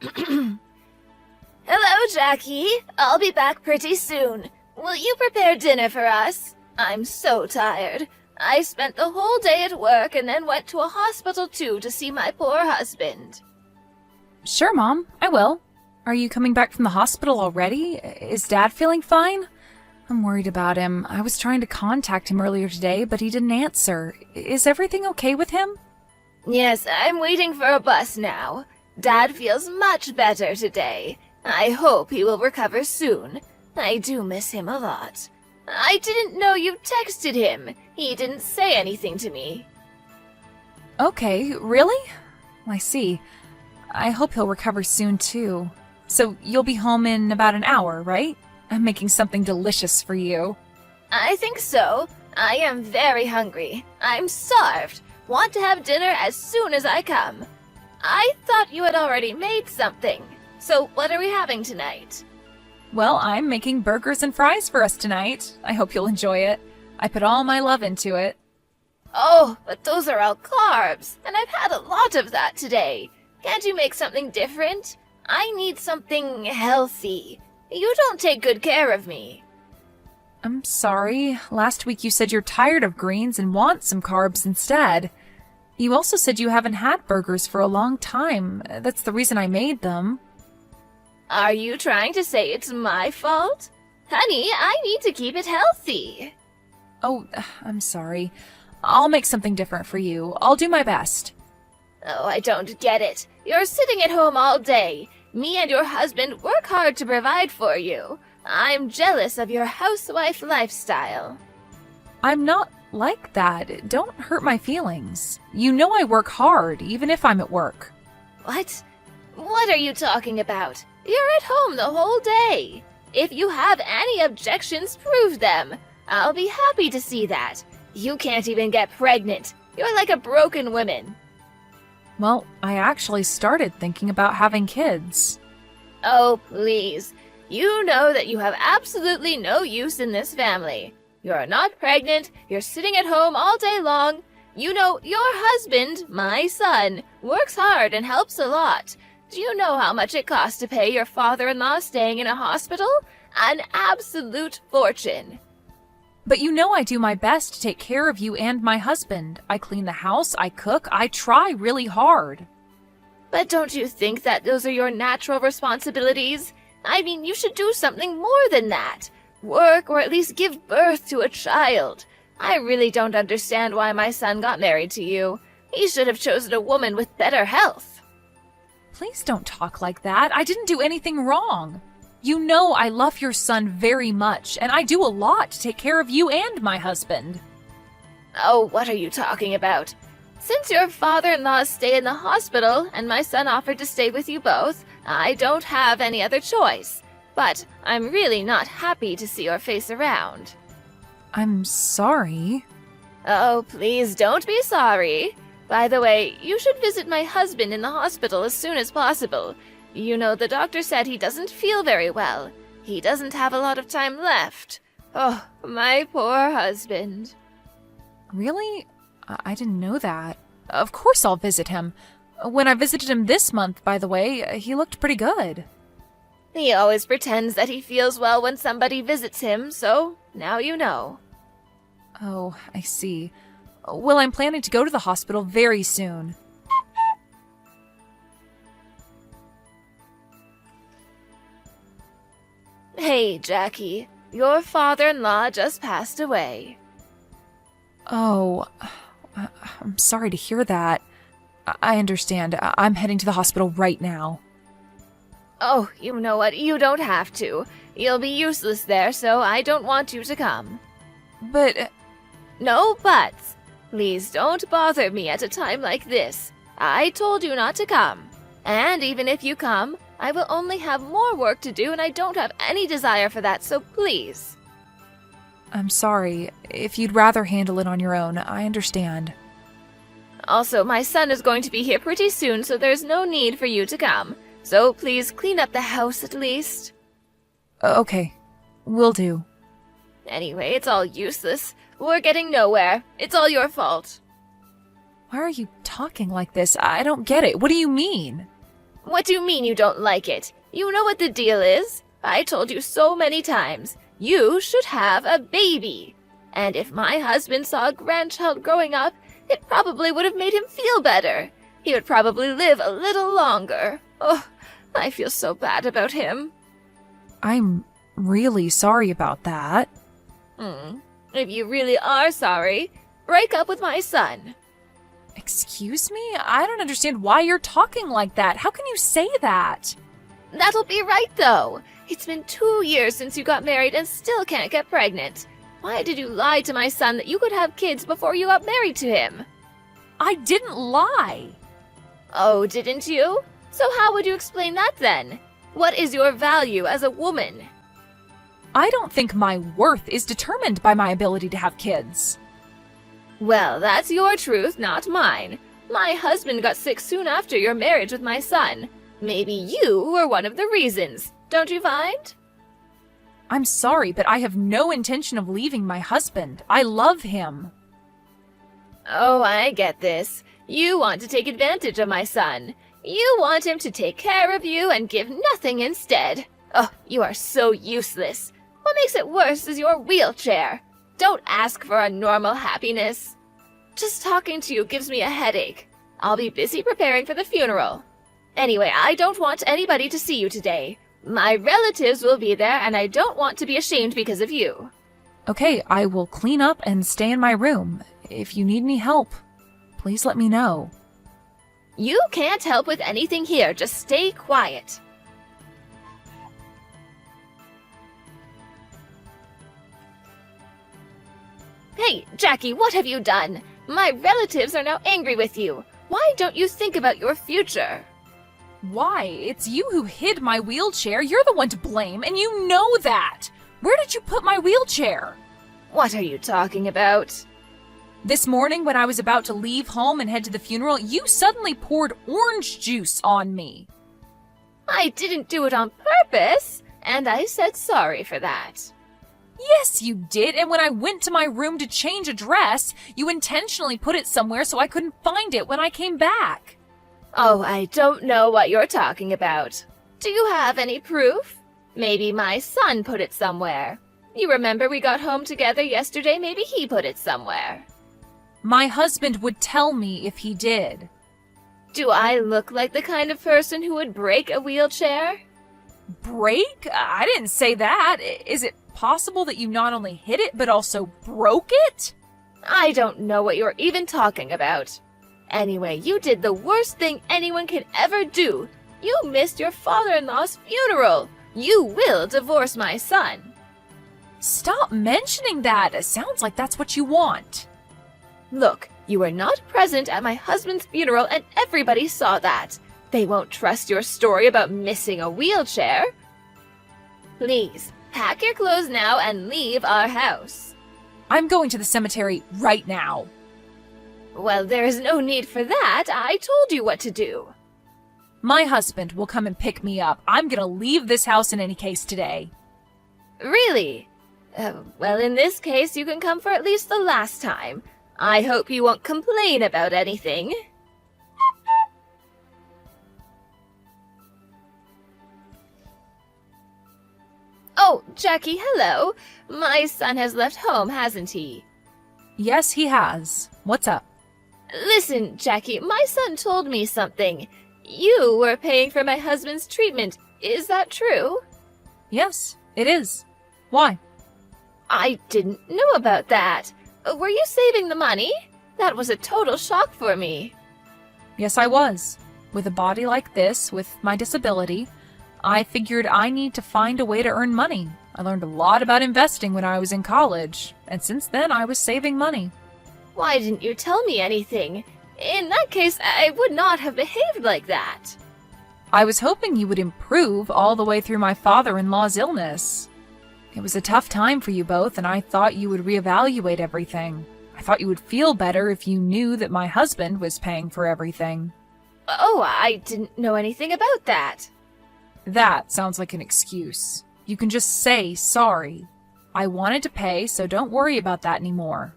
Hello, Jackie. I'll be back pretty soon. Will you prepare dinner for us? I'm so tired. I spent the whole day at work and then went to a hospital too to see my poor husband. Sure, Mom, I will. Are you coming back from the hospital already? Is Dad feeling fine? I'm worried about him. I was trying to contact him earlier today, but he didn't answer. Is everything okay with him? Yes, I'm waiting for a bus now. Dad feels much better today. I hope he will recover soon. I do miss him a lot. I didn't know you texted him. He didn't say anything to me. Okay, really? I see. I hope he'll recover soon, too. So you'll be home in about an hour, right? I'm making something delicious for you. I think so. I am very hungry. I'm starved. Want to have dinner as soon as I come. I thought you had already made something. So what are we having tonight? Well, I'm making burgers and fries for us tonight. I hope you'll enjoy it. I put all my love into it. Oh, but those are all carbs, and I've had a lot of that today. Can't you make something different? I need something healthy. You don't take good care of me. I'm sorry. Last week you said you're tired of greens and want some carbs instead. You also said you haven't had burgers for a long time. That's the reason I made them. Are you trying to say it's my fault? Honey, I need to keep it healthy. Oh, I'm sorry. I'll make something different for you. I'll do my best. Oh, I don't get it. You're sitting at home all day. Me and your husband work hard to provide for you. I'm jealous of your housewife lifestyle. I'm not like that. Don't hurt my feelings. You know I work hard, even if I'm at work. What? What are you talking about? You're at home the whole day. If you have any objections, prove them. I'll be happy to see that. You can't even get pregnant. You're like a broken woman. Well, I actually started thinking about having kids. Oh, please. You know that you have absolutely no use in this family. You're not pregnant, you're sitting at home all day long. You know, your husband, my son, works hard and helps a lot. Do you know how much it costs to pay your father-in-law staying in a hospital? An absolute fortune. But you know I do my best to take care of you and my husband. I clean the house, I cook, I try really hard. But don't you think that those are your natural responsibilities? I mean, you should do something more than that. Work or at least give birth to a child. I really don't understand why my son got married to you. He should have chosen a woman with better health. Please don't talk like that. I didn't do anything wrong. You know I love your son very much, and I do a lot to take care of you and my husband. Oh, what are you talking about? Since your father-in-law stay in the hospital and my son offered to stay with you both, I don't have any other choice. But I'm really not happy to see your face around. I'm sorry. Oh, please don't be sorry. By the way, you should visit my husband in the hospital as soon as possible. You know, the doctor said he doesn't feel very well. He doesn't have a lot of time left. Oh, my poor husband. Really? I didn't know that. Of course I'll visit him. When I visited him this month, by the way, he looked pretty good. He always pretends that he feels well when somebody visits him, so now you know. Oh, I see. Well, I'm planning to go to the hospital very soon. Hey, Jackie, your father-in-law just passed away. Oh, I'm sorry to hear that. I understand. I'm heading to the hospital right now. Oh, you know what? You don't have to. You'll be useless there, so I don't want you to come. But... No buts. Please don't bother me at a time like this. I told you not to come. And even if you come, I will only have more work to do and I don't have any desire for that, so please. I'm sorry. If you'd rather handle it on your own, I understand. Also, my son is going to be here pretty soon, so there's no need for you to come. So please clean up the house at least. Okay. Will do. Anyway, it's all useless. We're getting nowhere. It's all your fault. Why are you talking like this? I don't get it. What do you mean? What do you mean you don't like it? You know what the deal is. I told you so many times. You should have a baby. And if my husband saw a grandchild growing up, it probably would have made him feel better. He would probably live a little longer. Oh, I feel so bad about him. I'm really sorry about that. If you really are sorry, break up with my son. Excuse me? I don't understand why you're talking like that. How can you say that? That'll be right, though. It's been 2 years since you got married and still can't get pregnant. Why did you lie to my son that you could have kids before you got married to him? I didn't lie. Oh, didn't you? So how would you explain that then? What is your value as a woman? I don't think my worth is determined by my ability to have kids. Well, that's your truth, not mine. My husband got sick soon after your marriage with my son. Maybe you were one of the reasons, don't you find? I'm sorry, but I have no intention of leaving my husband. I love him. Oh, I get this. You want to take advantage of my son. You want him to take care of you and give nothing instead. Oh, you are so useless. What makes it worse is your wheelchair. Don't ask for a normal happiness. Just talking to you gives me a headache. I'll be busy preparing for the funeral. Anyway, I don't want anybody to see you today. My relatives will be there, and I don't want to be ashamed because of you. Okay, I will clean up and stay in my room. If you need any help, please let me know. You can't help with anything here. Just stay quiet. Hey, Jackie, what have you done? My relatives are now angry with you. Why don't you think about your future? Why? It's you who hid my wheelchair. You're the one to blame, and you know that. Where did you put my wheelchair? What are you talking about? This morning, when I was about to leave home and head to the funeral, you suddenly poured orange juice on me. I didn't do it on purpose, and I said sorry for that. Yes, you did, and when I went to my room to change a dress, you intentionally put it somewhere so I couldn't find it when I came back. Oh, I don't know what you're talking about. Do you have any proof? Maybe my son put it somewhere. You remember we got home together yesterday? Maybe he put it somewhere. My husband would tell me if he did. Do I look like the kind of person who would break a wheelchair? Break? I didn't say that. Is it possible that you not only hit it, but also broke it? I don't know what you're even talking about. Anyway, you did the worst thing anyone can ever do. You missed your father-in-law's funeral. You will divorce my son. Stop mentioning that. It sounds like that's what you want. Look, you were not present at my husband's funeral and everybody saw that. They won't trust your story about missing a wheelchair. Please, pack your clothes now and leave our house. I'm going to the cemetery right now. Well, there is no need for that. I told you what to do. My husband will come and pick me up. I'm gonna leave this house in any case today. Really? Well, in this case, you can come for at least the last time. I hope you won't complain about anything. Oh, Jackie, hello. My son has left home, hasn't he? Yes, he has. What's up? Listen, Jackie, my son told me something. You were paying for my husband's treatment. Is that true? Yes, it is. Why? I didn't know about that. Were you saving the money? That was a total shock for me. Yes, I was. With a body like this, with my disability, I figured I need to find a way to earn money. I learned a lot about investing when I was in college, and since then I was saving money. Why didn't you tell me anything? In that case, I would not have behaved like that. I was hoping you would improve all the way through my father-in-law's illness. It was a tough time for you both, and I thought you would reevaluate everything. I thought you would feel better if you knew that my husband was paying for everything. Oh, I didn't know anything about that. That sounds like an excuse. You can just say sorry. I wanted to pay, so don't worry about that anymore.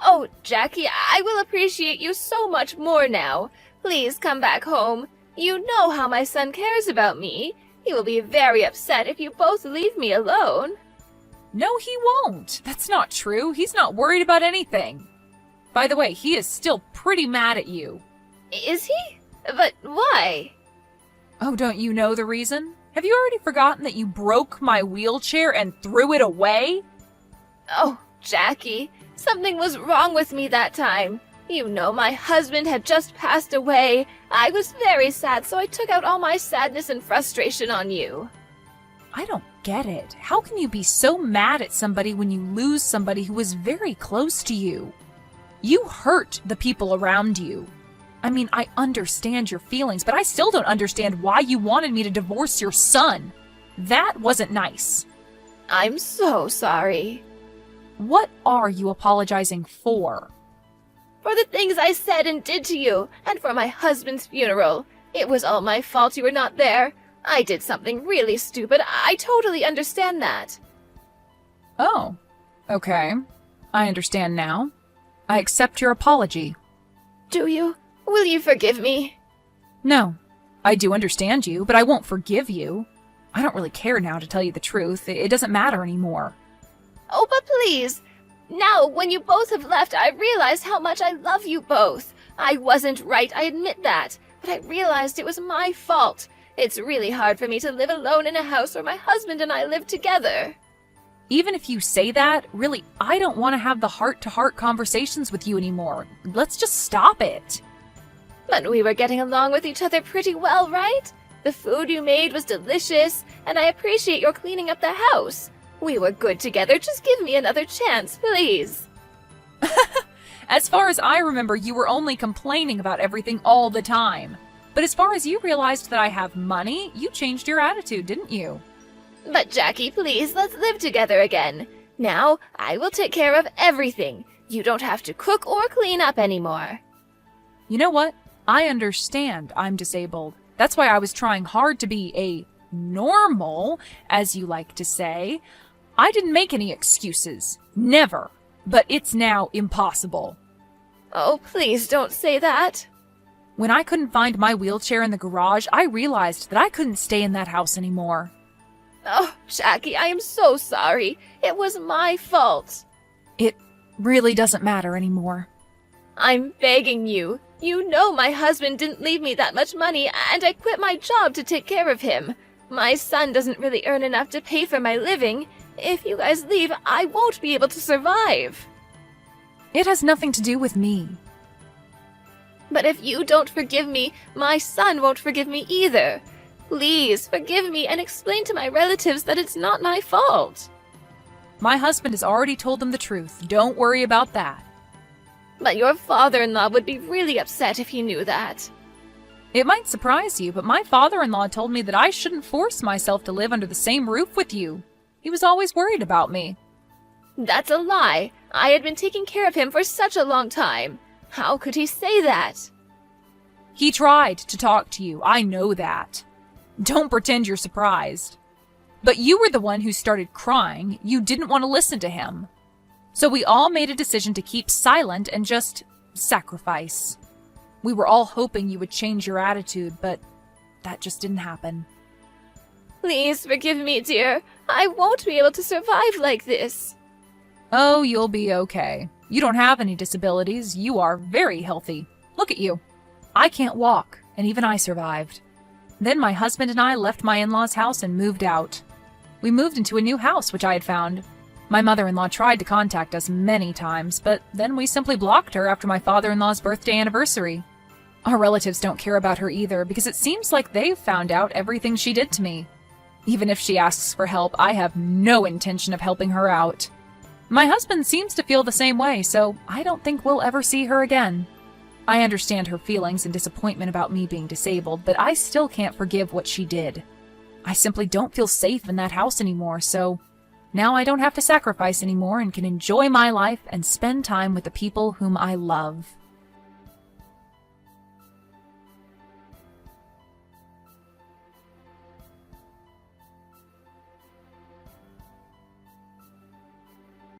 Oh, Jackie, I will appreciate you so much more now. Please come back home. You know how my son cares about me. He will be very upset if you both leave me alone. No, he won't. That's not true. He's not worried about anything. By the way, he is still pretty mad at you. Is he? But why? Oh, don't you know the reason? Have you already forgotten that you broke my wheelchair and threw it away? Oh, Jackie, something was wrong with me that time. You know, my husband had just passed away. I was very sad, so I took out all my sadness and frustration on you. I don't get it. How can you be so mad at somebody when you lose somebody who was very close to you? You hurt the people around you. I mean, I understand your feelings, but I still don't understand why you wanted me to divorce your son. That wasn't nice. I'm so sorry. What are you apologizing for? For the things I said and did to you, and for my husband's funeral. It was all my fault you were not there. I did something really stupid. I totally understand that. Oh, okay. I understand now. I accept your apology. Do you? Will you forgive me? No, I do understand you, but I won't forgive you. I don't really care now, to tell you the truth. It doesn't matter anymore. Oh, but please. Now, when you both have left, I realize how much I love you both. I wasn't right, I admit that. But I realized it was my fault. It's really hard for me to live alone in a house where my husband and I live together. Even if you say that, really, I don't want to have the heart-to-heart conversations with you anymore. Let's just stop it. But we were getting along with each other pretty well, right? The food you made was delicious, and I appreciate your cleaning up the house. We were good together. Just give me another chance, please. As far as I remember, you were only complaining about everything all the time. But as far as you realized that I have money, you changed your attitude, didn't you? But Jackie, please, let's live together again. Now, I will take care of everything. You don't have to cook or clean up anymore. You know what? I understand I'm disabled. That's why I was trying hard to be a normal, as you like to say. I didn't make any excuses. Never. But it's now impossible. Oh, please don't say that. When I couldn't find my wheelchair in the garage, I realized that I couldn't stay in that house anymore. Oh, Jackie, I am so sorry. It was my fault. It really doesn't matter anymore. I'm begging you. You know my husband didn't leave me that much money, and I quit my job to take care of him. My son doesn't really earn enough to pay for my living. If you guys leave, I won't be able to survive. It has nothing to do with me. But if you don't forgive me, my son won't forgive me either. Please forgive me and explain to my relatives that it's not my fault. My husband has already told them the truth. Don't worry about that. But your father-in-law would be really upset if he knew that. It might surprise you, but my father-in-law told me that I shouldn't force myself to live under the same roof with you. He was always worried about me. That's a lie. I had been taking care of him for such a long time. How could he say that? He tried to talk to you. I know that. Don't pretend you're surprised. But you were the one who started crying. You didn't want to listen to him. So we all made a decision to keep silent and just sacrifice. We were all hoping you would change your attitude, but that just didn't happen. Please forgive me, dear. I won't be able to survive like this. Oh, you'll be okay. You don't have any disabilities. You are very healthy. Look at you. I can't walk, and even I survived. Then my husband and I left my in-laws' house and moved out. We moved into a new house, which I had found. My mother-in-law tried to contact us many times, but then we simply blocked her after my father-in-law's birthday anniversary. Our relatives don't care about her either, because it seems like they've found out everything she did to me. Even if she asks for help, I have no intention of helping her out. My husband seems to feel the same way, so I don't think we'll ever see her again. I understand her feelings and disappointment about me being disabled, but I still can't forgive what she did. I simply don't feel safe in that house anymore, so now I don't have to sacrifice anymore and can enjoy my life and spend time with the people whom I love.